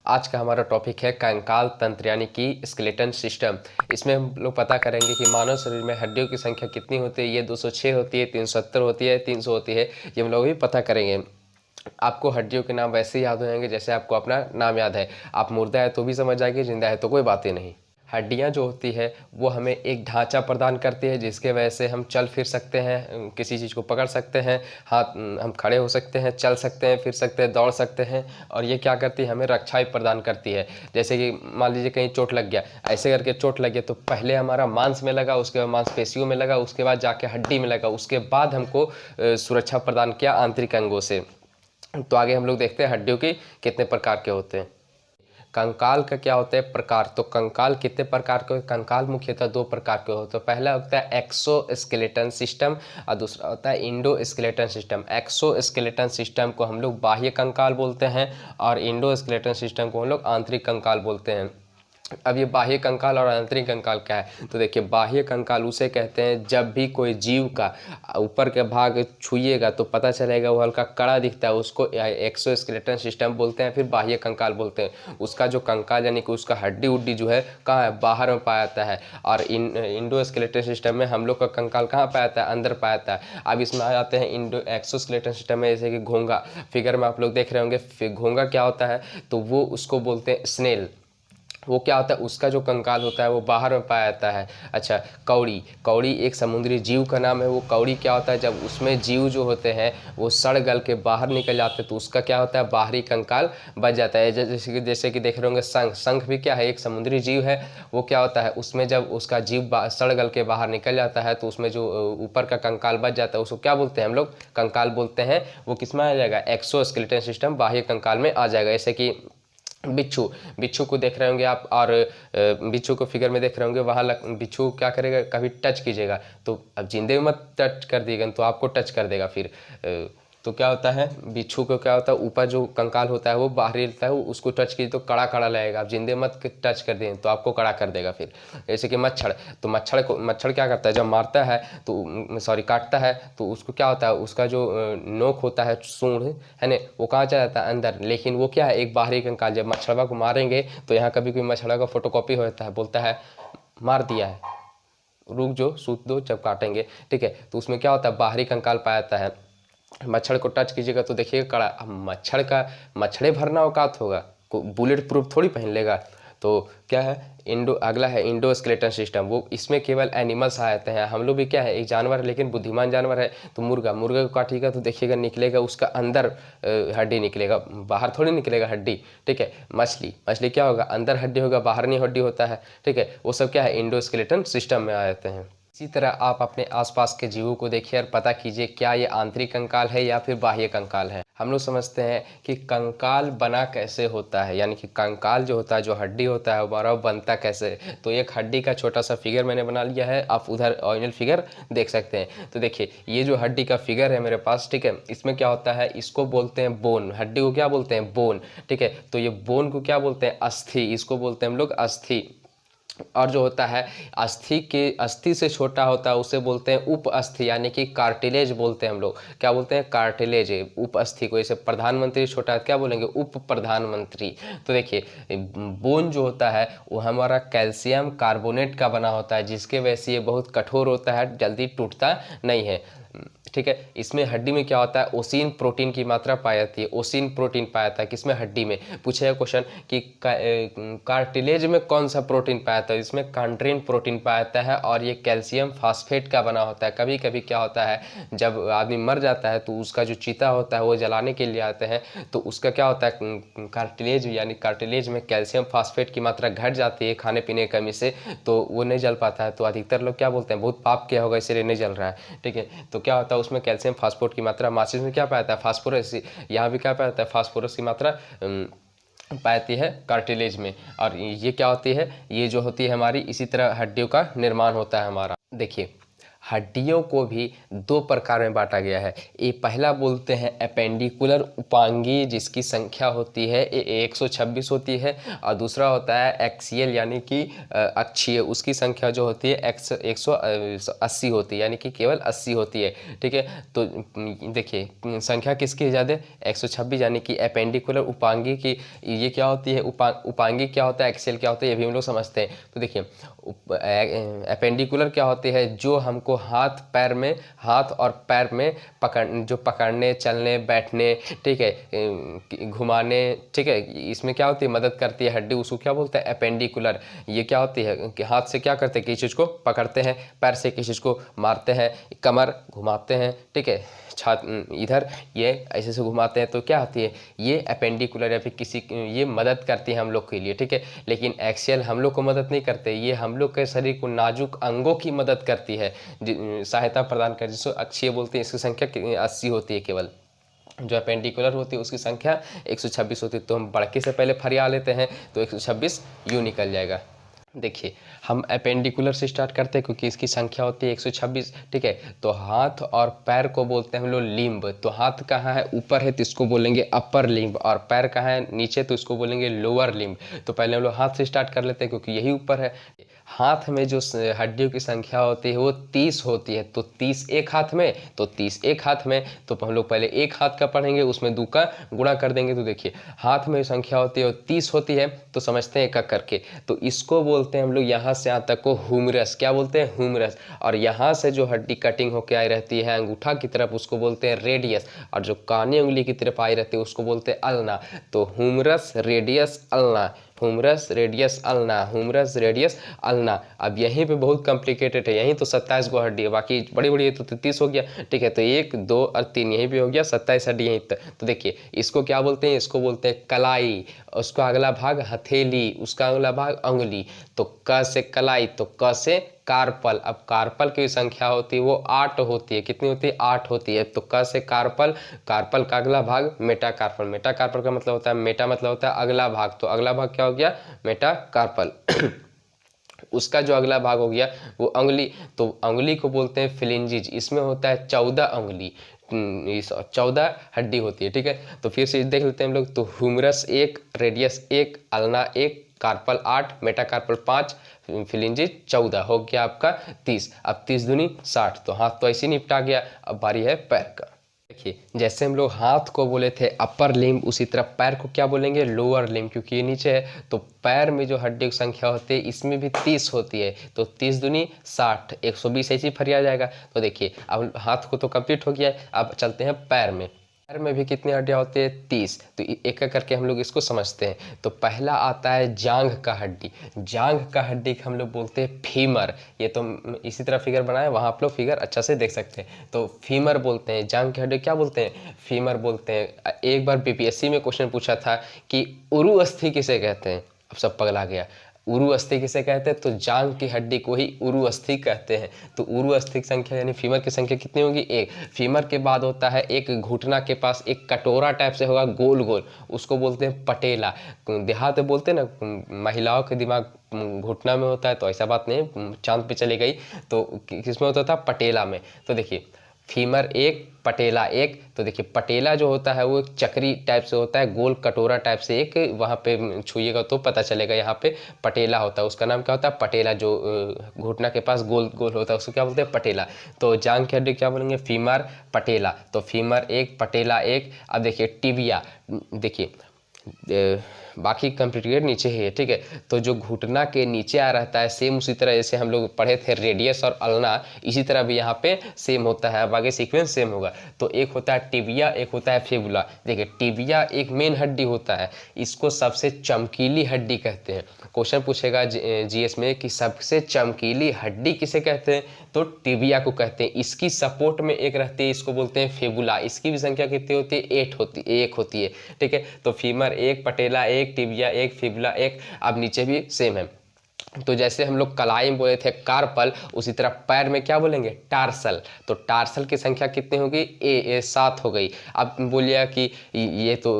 आज का हमारा टॉपिक है कंकाल तंत्र यानी कि स्केलेटन सिस्टम। इसमें हम लोग पता करेंगे कि मानव शरीर में हड्डियों की संख्या कितनी होती है। ये 206 होती है, 370 होती है, 300 होती है, ये हम लोग भी पता करेंगे। आपको हड्डियों के नाम वैसे ही याद हो जाएंगे जैसे आपको अपना नाम याद है। आप मुर्दा है तो भी समझ जाएंगे, जिंदा है तो कोई बात ही नहीं। हड्डियां जो होती है वो हमें एक ढांचा प्रदान करती है जिसके वजह से हम चल फिर सकते हैं, किसी चीज़ को पकड़ सकते हैं, हाथ हम खड़े हो सकते हैं, चल सकते हैं, फिर सकते हैं, दौड़ सकते हैं। और ये क्या करती है, हमें रक्षा भी प्रदान करती है। जैसे कि मान लीजिए कहीं चोट लग गया, ऐसे करके चोट लग गया तो पहले हमारा मांस में लगा, उसके बाद मांसपेशियों में लगा, उसके बाद जाके हड्डी में लगा, उसके बाद हमको सुरक्षा प्रदान किया आंतरिक अंगों से। तो आगे हम लोग देखते हैं हड्डियों के कितने प्रकार के होते हैं। कंकाल का क्या होता है प्रकार, तो कंकाल कितने प्रकार के, कंकाल मुख्यतः दो प्रकार के होते हैं। पहला होता है एक्सोस्केलेटन सिस्टम और दूसरा होता है इंडोस्केलेटन सिस्टम। एक्सोस्केलेटन सिस्टम को हम लोग बाह्य कंकाल बोलते हैं और इंडोस्केलेटन सिस्टम को हम लोग आंतरिक कंकाल बोलते हैं। अब ये बाह्य कंकाल और आंतरिक कंकाल क्या है, तो देखिए बाह्य कंकाल उसे कहते हैं जब भी कोई जीव का ऊपर के भाग छुइएगा तो पता चलेगा वो हल्का कड़ा दिखता है, उसको एक्सोस्केलेटन सिस्टम बोलते हैं, फिर बाह्य कंकाल बोलते हैं। उसका जो कंकाल यानी कि उसका हड्डी उड्डी जो है कहाँ है, बाहर में पाया जाता है। और इंडोस्केलेटन सिस्टम में हम लोग का कंकाल कहाँ पाया जाता है, अंदर पाया जाता है। अब इसमें आ जाते हैं एक्सोस्केलेटन सिस्टम में, जैसे कि घोंगा, फिगर में आप लोग देख रहे होंगे घोंगा क्या होता है, तो वो उसको बोलते हैं स्नेल। वो क्या होता है, उसका जो कंकाल होता है वो बाहर में पाया जाता है। अच्छा, कौड़ी, कौड़ी एक समुद्री जीव का नाम है। वो कौड़ी क्या होता है, जब उसमें जीव जो होते हैं वो सड़ गल के बाहर निकल जाते हैं तो उसका क्या होता है, बाहरी कंकाल बच जाता है। जैसे कि देख रहे होंगे शंख, शंख भी क्या है, एक समुद्री जीव है। वो क्या होता है, उसमें जब उसका जीव सड़ गल के बाहर निकल जाता है तो उसमें जो ऊपर का कंकाल बच जाता है उसको क्या बोलते हैं हम लोग, कंकाल बोलते हैं। वो किस में आ जाएगा, एक्सोस्केलेटन सिस्टम बाह्य कंकाल में आ जाएगा। जैसे कि बिच्छू, बिच्छू को देख रहे होंगे आप, और बिच्छू को फिगर में देख रहे होंगे, वहाँ बिच्छू क्या करेगा, कभी टच कीजिएगा तो अब जिंदे में मत टच कर दिएगा तो आपको टच कर देगा। फिर तो क्या होता है, बिच्छू को क्या होता है, ऊपर जो कंकाल होता है वो बाहरी रहता है, उसको टच कीजिए तो कड़ा कड़ा लगेगा। आप जिंदे मत टच कर दें तो आपको कड़ा कर देगा। फिर जैसे कि मच्छर, तो मच्छर क्या करता है, जब मारता है तो सॉरी काटता है तो उसको क्या होता है, उसका जो नोक होता है, सूंड है ना, वो कहाँ चला जाता है, अंदर। लेकिन वो क्या है, एक बाहरी कंकाल। जब मच्छरवा को मारेंगे तो यहाँ कभी कोई मच्छरवा का फोटोकॉपी होता है, बोलता है मार दिया है, रुक जो सूत दो जब काटेंगे, ठीक है। तो उसमें क्या होता है, बाहरी कंकाल पाया जाता है। मच्छर को टच कीजिएगा तो देखिएगा कड़ा। अब मच्छरे भरना औकात होगा, बुलेट प्रूफ थोड़ी पहन लेगा। तो क्या है, अगला है इंडोस्केलेटन सिस्टम। वो इसमें केवल एनिमल्स आ जाते हैं। हम लोग भी क्या है, एक जानवर है लेकिन बुद्धिमान जानवर है। तो मुर्गा को काटिएगा तो देखिएगा निकलेगा उसका अंदर हड्डी निकलेगा, बाहर थोड़ी निकलेगा हड्डी, ठीक है। मछली क्या होगा, अंदर हड्डी होगा, बाहर नहीं हड्डी होता है, ठीक है। वो सब क्या है, इंडोस्केलेटन सिस्टम में आ जाते हैं। इसी तरह आप अपने आसपास के जीवों को देखिए और पता कीजिए क्या ये आंतरिक कंकाल है या फिर बाह्य कंकाल है। हम लोग समझते हैं कि कंकाल बना कैसे होता है, यानी कि कंकाल जो होता है, जो हड्डी होता है, हमारा बनता कैसे। तो एक हड्डी का छोटा सा फिगर मैंने बना लिया है, आप उधर ओरिजिनल फिगर देख सकते हैं। तो देखिए ये जो हड्डी का फिगर है मेरे पास, ठीक है, इसमें क्या होता है, इसको बोलते हैं बोन। हड्डी को क्या बोलते हैं, बोन, ठीक है। तो ये बोन को क्या बोलते हैं, अस्थि, इसको बोलते हैं हम लोग अस्थि। और जो होता है अस्थि से छोटा होता है उसे बोलते हैं उप अस्थि, यानी कि कार्टिलेज बोलते हैं हम लोग। क्या बोलते हैं, कार्टिलेज। उप अस्थि को, जैसे प्रधानमंत्री छोटा है क्या बोलेंगे, उप प्रधानमंत्री। तो देखिए बोन जो होता है वो हमारा कैल्शियम कार्बोनेट का बना होता है, जिसके वजह से ये बहुत कठोर होता है, जल्दी टूटता नहीं है, ठीक है। इसमें हड्डी में क्या होता है, ओसिन प्रोटीन की मात्रा पाई जाती है। ओसिन प्रोटीन पाया जाता है किसमें, हड्डी में। पूछेगा क्वेश्चन कि कार्टिलेज में कौन सा प्रोटीन पाया जाता है, इसमें कांड्रीन प्रोटीन पाया जाता है और ये कैल्शियम फास्फेट का बना होता है। कभी कभी क्या होता है, जब आदमी मर जाता है तो उसका जो चीता होता है वो जलाने के लिए आते हैं, तो उसका क्या होता है, कार्टिलेज यानी कार्टिलेज में कैल्शियम फास्फेट की मात्रा घट जाती है खाने पीने की कमी से, तो वो नहीं जल पाता है। तो अधिकतर लोग क्या बोलते हैं, बहुत पाप किया होगा इसलिए नहीं जल रहा है, ठीक है। तो क्या होता है, उसमें कैल्शियम फास्फोरेट की मात्रा, माचिस में क्या पाया जाता है, फास्फोरस, यहाँ भी क्या पाया जाता है, फास्फोरस की मात्रा पाई जाती है कार्टिलेज में। और ये क्या होती है, ये जो होती है हमारी, इसी तरह हड्डियों का निर्माण होता है हमारा। देखिए हड्डियों को भी दो प्रकार में बांटा गया है। ये पहला बोलते हैं एपेंडिकुलर उपांगी, जिसकी संख्या होती है 126 होती है, और दूसरा होता है एक्सियल यानी कि अक्षीय, उसकी संख्या जो होती है 180 होती है, यानी कि केवल 80 होती है। ठीक है, तो देखिए संख्या किसकी ज़्यादा, 126 यानी कि एपेंडिकुलर उपांगी की ये क्या होती है, उपांगी क्या होता है, एक्सियल क्या होता है, ये भी हम लोग समझते हैं। तो देखिए एपेंडिकुलर क्या होती है, जो हमको हाथ और पैर में पकड़ने चलने बैठने, ठीक है, घुमाने, ठीक है, इसमें क्या होती है, मदद करती है हड्डी, उसको क्या बोलते हैं एपेंडिकुलर। ये क्या होती है कि हाथ से क्या करते हैं, किसी चीज़ को पकड़ते हैं, पैर से किसी चीज़ को मारते हैं, कमर घुमाते हैं, ठीक है, छात इधर ये ऐसे से घुमाते हैं, तो क्या आती है ये एपेंडिकुलर, या फिर किसी ये मदद करती है हम लोग के लिए। ठीक है, लेकिन एक्सियल हम लोग को मदद नहीं करते, ये हम लोग के शरीर को नाजुक अंगों की मदद करती है, सहायता प्रदान करती है, जिसको अक्षीय बोलते हैं। इसकी संख्या 80 होती है केवल। जो एपेंडिकुलर होती है उसकी संख्या 126 होती है। तो हम बड़के से पहले फरिया लेते हैं, तो 126 यूँ निकल जाएगा। देखिए हम एपेंडिकुलर से स्टार्ट करते हैं क्योंकि इसकी संख्या होती है 126। ठीक है, तो हाथ और पैर को बोलते हैं हम लोग लिम्ब। तो हाथ कहाँ है, ऊपर है, तो इसको बोलेंगे अपर लिम्ब, और पैर कहाँ है, नीचे, तो इसको बोलेंगे लोअर लिम्ब। तो पहले हम लोग हाथ से स्टार्ट कर लेते हैं क्योंकि यही ऊपर है। हाथ में जो हड्डियों की संख्या होती है वो 30 होती है। तो 30 एक हाथ में, तो 30 एक हाथ में, तो हम लोग पहले एक हाथ का पढ़ेंगे, उसमें 2 का गुणा कर देंगे। तो देखिए हाथ में संख्या होती है वो 30 होती है, तो समझते हैं एक एक करके। तो इसको बोलते हैं हम लोग यहाँ से यहाँ तक को ह्यूमरस, क्या बोलते हैं ह्यूमरस। और यहाँ से जो हड्डी कटिंग होकर आई रहती है अंगूठा की तरफ, उसको बोलते हैं रेडियस, और जो कानी उंगली की तरफ आई रहती है उसको बोलते हैं अल्ना। तो humerus, radius, ulna, humerus, radius, ulna, humerus, radius, ulna. अब यहीं पे बहुत कॉम्प्लिकेटेड है, यहीं तो 27 गो हड्डी है, बाकी बड़ी बड़ी है तो 33 हो गया। ठीक है, तो 1 2 और 3 यहीं पे हो गया, 27 हड्डी यहीं तक। तो देखिए इसको क्या बोलते हैं, इसको बोलते हैं कलाई, उसका अगला भाग हथेली, उसका अगला भाग अंगुली। तो क से कलाई, तो क से कार्पल। अब कार्पल की संख्या होती है वो 8 होती है, कितनी होती है, 8 होती है। तो क से कार्पल, कार्पल का अगला भाग मेटाकार्पल, मेटाकार्पल का मतलब होता है, मेटा मतलब होता है अगला भाग, तो अगला भाग क्या हो गया, मेटाकार्पल। उसका जो अगला भाग हो गया वो अंगुली, तो अंगुली को बोलते हैं फिलिंजिज। इसमें होता है 14 अंगुली, 14 हड्डी होती है। ठीक है, तो फिर से देख लेते हैं हम लोग। तो humerus 1, radius 1, ulna 1, carpal 8, metacarpal 5, phalanges 14, हो गया आपका 30। अब 30 दूनी 60। तो हाथ तो ऐसे निपटा गया, अब बारी है पैर का। देखिए जैसे हम लोग हाथ को बोले थे अपर लिम्ब, उसी तरह पैर को क्या बोलेंगे, लोअर लिम्ब, क्योंकि ये नीचे है। तो पैर में जो हड्डी की संख्या होती है इसमें भी 30 होती है। तो 30 दूनी 60, 120 ऐसी फरिया जाएगा। तो देखिए अब हाथ को तो कंप्लीट हो गया है, अब चलते हैं पैर में। पैर में भी कितनी हड्डियाँ होती है, 30। तो एक एक करके हम लोग इसको समझते हैं। तो पहला आता है जांघ का हड्डी। जांघ का हड्डी हम लोग बोलते हैं फीमर। ये तो इसी तरह फिगर बनाए, वहाँ आप लोग फिगर अच्छा से देख सकते हैं। तो फीमर बोलते हैं, जांघ की हड्डी क्या बोलते हैं, फीमर बोलते हैं। एक बार बीपीएससी में क्वेश्चन पूछा था कि उरु अस्थि किसे कहते हैं, अब सब पगला गया। उरु अस्थि किसे कहते हैं, तो जांघ की हड्डी को ही उरु अस्थि कहते हैं। तो उरु अस्थि की संख्या यानी फीमर की संख्या कितनी होगी, 1। फीमर के बाद होता है एक घुटना के पास एक कटोरा टाइप से होगा गोल गोल, उसको बोलते हैं पटेला। देहात में बोलते हैं ना महिलाओं के दिमाग घुटना में होता है, तो ऐसा बात नहीं, चांद पे चली गई। तो किसमें होता था, पटेला में। तो देखिए फीमर 1, पटेला 1। तो देखिए पटेला जो होता है वो एक चक्री टाइप से होता है, गोल कटोरा टाइप से, एक वहाँ पे छुइएगा तो पता चलेगा, यहाँ पे पटेला होता है, उसका नाम क्या होता है, पटेला। जो घुटना के पास गोल गोल होता है उसको क्या बोलते हैं, पटेला। तो जांघ की हड्डी क्या बोलेंगे, फीमर, पटेला। तो फीमर 1, पटेला 1। अब देखिए टिबिया, देखिए बाकी कंप्लीटेड नीचे ही है। ठीक है, तो जो घुटना के नीचे आ रहता है, सेम उसी तरह जैसे हम लोग पढ़े थे रेडियस और अल्ना, इसी तरह भी यहाँ पे सेम होता है। अब आगे सीक्वेंस सेम होगा। तो एक होता है टिबिया, एक होता है फिबुला। देखिए टिबिया एक मेन हड्डी होता है, इसको सबसे चमकीली हड्डी कहते हैं। क्वेश्चन पूछेगा जीएस में कि सबसे चमकीली हड्डी किसे कहते हैं, तो टिबिया को कहते हैं। इसकी सपोर्ट में एक रहती है, इसको बोलते हैं फिबुला। इसकी भी संख्या कितनी होती है, 1 होती है। ठीक है, तो फीमर 1, पटेला 1, टिबिया 1, फिबुला 1। अब नीचे भी सेम है। तो जैसे हम लोग कलाई में बोले थे कार्पल, उसी तरह पैर में क्या बोलेंगे, टार्सल। तो टार्सल की संख्या कितनी होगी, 7 हो गई। अब बोलिए कि ये तो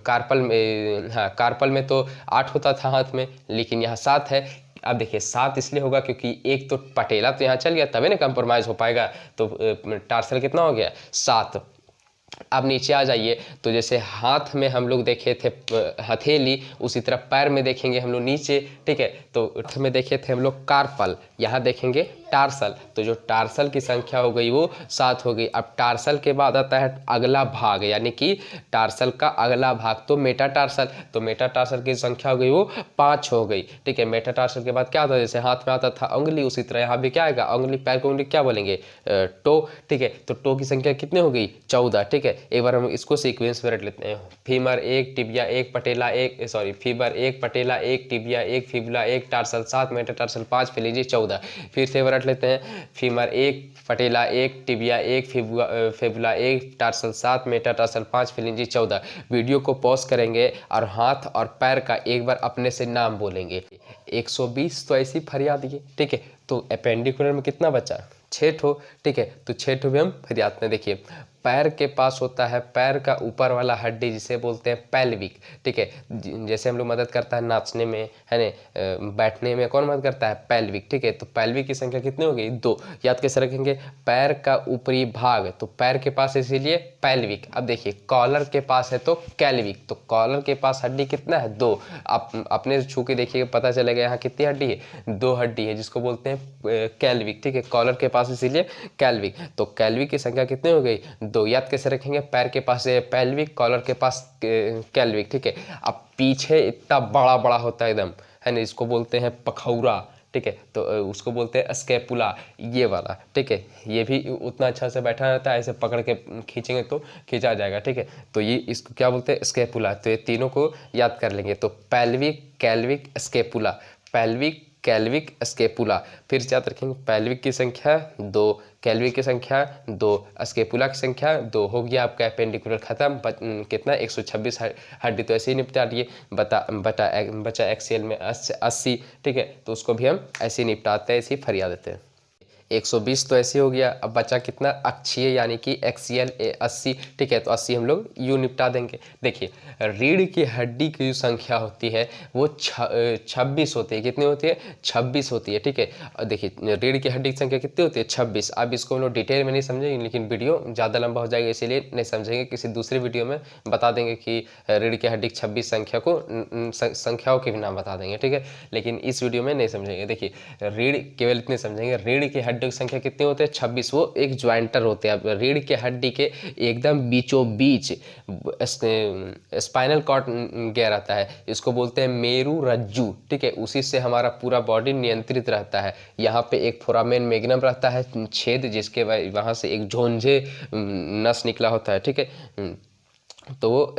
कार्पल में, हाँ कार्पल में तो 8 होता था हाथ में, लेकिन यहाँ 7 है। अब देखिए 7 इसलिए होगा क्योंकि एक तो पटेला तो यहाँ चल गया, तभी ना कंप्रोमाइज हो पाएगा। तो टार्सल कितना हो गया 7। अब नीचे आ जाइए, तो जैसे हाथ में हम लोग देखे थे हथेली, उसी तरह पैर में देखेंगे हम लोग नीचे, ठीक है। तो हाथ में देखे थे हम लोग कार्पल, यहाँ देखेंगे टार्सल। तो जो टार्सल की संख्या हो गई वो 7 हो गई। अब टार्सल के बाद आता है अगला भाग, यानी कि टार्सल का अगला भाग तो मेटाटार्सल। तो मेटाटार्सल की संख्या हो गई वो 5 हो गई, ठीक है। मेटाटार्सल के बाद क्या आता है, जैसे हाथ में आता था उंगली, उसी तरह यहाँ भी क्या आएगा उंगली, पैर को उंगली क्या बोलेंगे टो, ठीक है। तो टो की संख्या कितनी हो गई 14, ठीक है। एक बार हम इसको सीक्वेंस में रख लेते हैं। फीमर 1, टिबिया 1, पटेला 1, सॉरी फीबर 1, पटेला 1, टिबिया 1, फिबुला 1, टार्सल 7, मेटाटार्सल 5, फिलेंजिस 14। फिर से रख लेते हैं। फीमर 1, पटेला 1, tibia 1, fibula 1, tarsal 7, metatarsal 5, फिलेंजिस 14। Video को पॉज करेंगे और हाथ और पैर का एक बार अपने से नाम बोलेंगे। 120 तो ऐसी फरियाद ये, ठीक है। तो अपेंडिकुलर में कितना बचा 6 ठो, ठीक है। तो 6 ठो भी हम फरियाद में देखिए। पैर के पास होता है पैर का ऊपर वाला हड्डी जिसे बोलते हैं पेल्विक, ठीक है। जैसे हम लोग मदद करता है नाचने में, है ना, बैठने में कौन मदद करता है पेल्विक, ठीक है। तो पेल्विक की संख्या कितनी हो गई 2। याद कैसे रखेंगे, पैर का ऊपरी भाग, तो पैर के पास इसीलिए पेल्विक। अब देखिए कॉलर के पास है तो कैल्विक, तो कॉलर के पास हड्डी कितना है 2। आप अपने छू के देखिएगा पता चलेगा यहाँ कितनी हड्डी है 2 हड्डी है, जिसको बोलते हैं कैल्विक, ठीक है। कॉलर के पास इसीलिए कैल्विक। तो कैल्विक की संख्या कितनी हो गई 2। याद कैसे रखेंगे, पैर के पास पेल्विक, कॉलर के पास कैल्विक, ठीक है। अब पीछे इतना बड़ा बड़ा होता है एकदम, है ना, इसको बोलते हैं पखौरा, ठीक है। तो उसको बोलते हैं स्कैपुला, ये वाला, ठीक है। ये भी उतना अच्छा से बैठा रहता है, ऐसे पकड़ के खींचेंगे तो खींचा जाएगा, ठीक है। तो ये इसको क्या बोलते हैं स्कैपुला। तो ये तीनों को याद कर लेंगे। तो पेल्विक, कैल्विक, स्कैपुला, पेल्विक, कैल्विक, स्कैपुला। फिर से याद रखेंगे, पेल्विक की संख्या 2, कैल्विक की संख्या 2, स्कैपुला की संख्या 2। हो गया आपका अपेंडिकुलर खत्म। कितना 126 हड्डी तो ऐसे ही निपटा दिए। बचा एक्सियल में 80, ठीक है। तो उसको भी हम ऐसे ही निपटाते हैं, ऐसे ही फरिया देते हैं। 120 तो ऐसे हो गया। अब बचा कितना अक्षीय, यानी कि एक्सियल 80, ठीक है। तो 80 हम लोग यूँ निपटा देंगे। देखिए रीढ़ की हड्डी की जो संख्या होती है वो 26 होती है। कितनी होती है 26 होती है, ठीक है। और देखिए रीढ़ की हड्डी की संख्या कितनी होती है 26। अब इसको हम लोग डिटेल में नहीं समझेंगे, लेकिन वीडियो ज़्यादा लंबा हो जाएगा इसीलिए नहीं समझेंगे। किसी दूसरी वीडियो में बता देंगे कि रीढ़ की हड्डी की 26 संख्या को संख्याओं के भी नाम बता देंगे, ठीक है। लेकिन इस वीडियो में नहीं समझेंगे। देखिए रीढ़ केवल इतने समझेंगे, रीढ़ की हड्डी की संख्या कितनी होते हैं 26। वो एक ज्वाइंटर होते हैं। अब रीढ़ के हड्डी के एकदम बीचों बीच स्पाइनल कॉर्ड गया रहता है, इसको बोलते हैं मेरु रज्जु, ठीक है। उसी से हमारा पूरा बॉडी नियंत्रित रहता है। यहाँ पे एक फोरामेन मैग्नम रहता है छेद, जिसके वहाँ से एक झोंझे नस निकला होता है, ठीक है। तो वो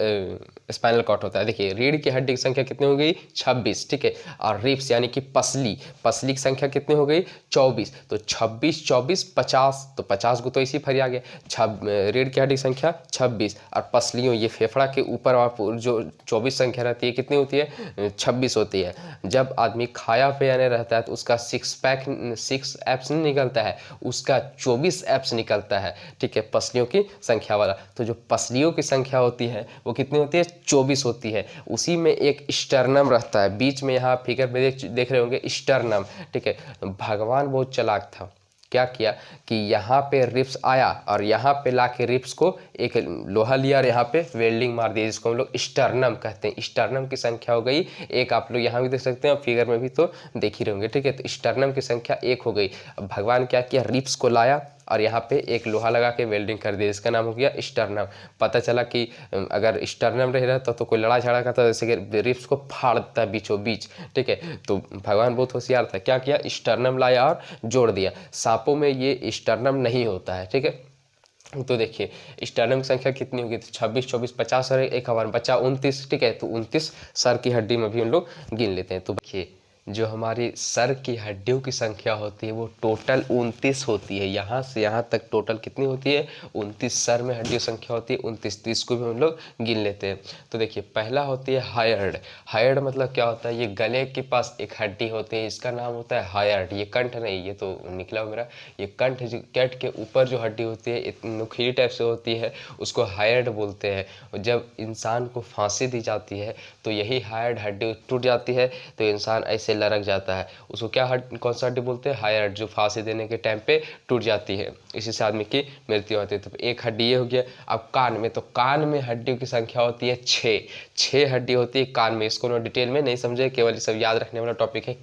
स्पाइनल कॉर्ड होता है। देखिए रीढ़ की हड्डी की संख्या कितनी हो गई 26, ठीक है। और रिब्स यानी कि पसली, पसली की संख्या कितनी हो गई 24। तो 26, 24, 50, तो 50 को तो इसी फरी आ गया। रीढ़ की हड्डी की संख्या 26 और पसलियों ये फेफड़ा के ऊपर जो 24 संख्या रहती है कितनी होती है 26 होती है। जब आदमी खाया पिया नहीं रहता है तो उसका 6 एब्स नहीं निकलता है, उसका 24 एब्स निकलता है, ठीक है, पसलियों की संख्या वाला। तो जो पसलियों की संख्या होती है वो कितनी होती है 24 होती है। उसी में एक स्टर्नम रहता है बीच में, यहाँ फिगर में देख रहे होंगे स्टर्नम, ठीक है। भगवान बहुत चालाक था, क्या किया कि यहाँ पे रिप्स आया और यहाँ पे लाके रिप्स को एक लोहा लिया और यहाँ पे वेल्डिंग मार दिया, जिसको हम लोग स्टर्नम कहते हैं। स्टर्नम की संख्या हो गई 1। आप लोग यहाँ भी देख सकते हैं और फिगर में भी तो देख ही रहेंगे, ठीक है। तो स्टर्नम की संख्या 1 हो गई। अब भगवान क्या किया, रिप्स को लाया और यहाँ पे एक लोहा लगा के वेल्डिंग कर दिया, इसका नाम हो गया स्टर्नम। पता चला कि अगर स्टर्नम रह रहता तो कोई लड़ा झगड़ा करता, जैसे कि रिप्स को फाड़ देता है बीचों बीच, ठीक है। तो भगवान बहुत होशियार था, क्या किया स्टर्नम लाया और जोड़ दिया। सांपों में ये स्टर्नम नहीं होता है, ठीक है। तो देखिए स्टर्नम की संख्या कितनी होगी, तो 26, 24, 50 और 51 बचा 29, ठीक है। तो 29 सर की हड्डी में भी हम लोग गिन लेते हैं। तो देखिए जो हमारी सर की हड्डियों की संख्या होती है वो टोटल 29 होती है। यहाँ से यहाँ तक टोटल कितनी होती है 29 सर में हड्डियों की संख्या होती है 29। तो इसको भी हम लोग गिन लेते हैं। तो देखिए पहला होती है हायर्ड। हायर्ड मतलब क्या होता है, ये गले के पास एक हड्डी होती है, इसका नाम होता है हायर्ड। ये कंठ नहीं, ये तो निकला हो मेरा, ये कंठ कैट के ऊपर जो हड्डी होती है नुकीली टाइप से होती है, उसको हायर्ड बोलते हैं। जब इंसान को फांसी दी जाती है तो यही हायर्ड हड्डी टूट जाती है, तो इंसान ऐसे लरक जाता है, उसको क्या कौन सा हड्डी बोलते हैं? हायर हड्डी, जो फांसी देने के टाइम पे टूट जाती है, इसी से आदमी की मृत्यु होती है। तो एक हड्डी ये हो गया। अब कान में, तो कान में हड्डियों की संख्या होती है 6 हड्डी होती है कान में। इसको ना डिटेल में नहीं समझे, केवल ये सब याद रखने वाला टॉपिक है।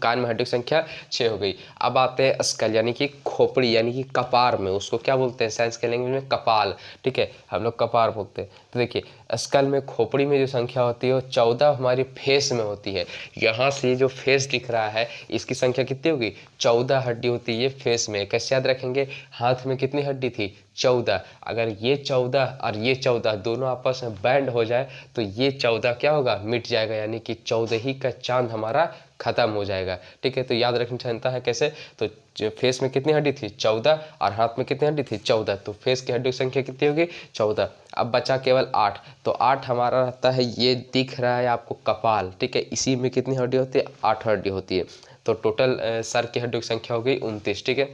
कान में हड्डियों की संख्या 6 हो गई। अब आते हैं स्कल यानी कि खोपड़ी यानी कि कपार में, उसको क्या बोलते हैं साइंस के लैंग्वेज में? कपाल, ठीक है, हम लोग कपार बोलते हैं। तो देखिए स्कल में, खोपड़ी में जो संख्या होती है वो 14 हमारी फेस में होती है। यहाँ से जो फेस दिख रहा है इसकी संख्या कितनी होगी? 14 हड्डी होती है फेस में। कैसे याद रखेंगे? हाथ में कितनी हड्डी थी? 14। अगर ये 14 और ये 14 दोनों आपस में बैंड हो जाए तो ये 14 क्या होगा? मिट जाएगा, यानी कि 14 ही का चांद हमारा खत्म हो जाएगा, ठीक है। तो याद रखना चाहता है कैसे? तो फेस में कितनी हड्डी थी? 14, और हाथ में कितनी हड्डी थी? 14। तो फेस की हड्डी की संख्या कितनी होगी? 14। अब बचा केवल 8, तो 8 हमारा रहता है, ये दिख रहा है आपको कपाल, ठीक है। इसी में कितनी हड्डी होती है? 8 हड्डी होती है। तो टोटल सर की हड्डियों की संख्या हो गई 29, ठीक है।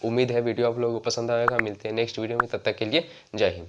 उम्मीद है वीडियो आप लोगों को पसंद आएगा। मिलते हैं नेक्स्ट वीडियो में, तब तक के लिए जय हिंद।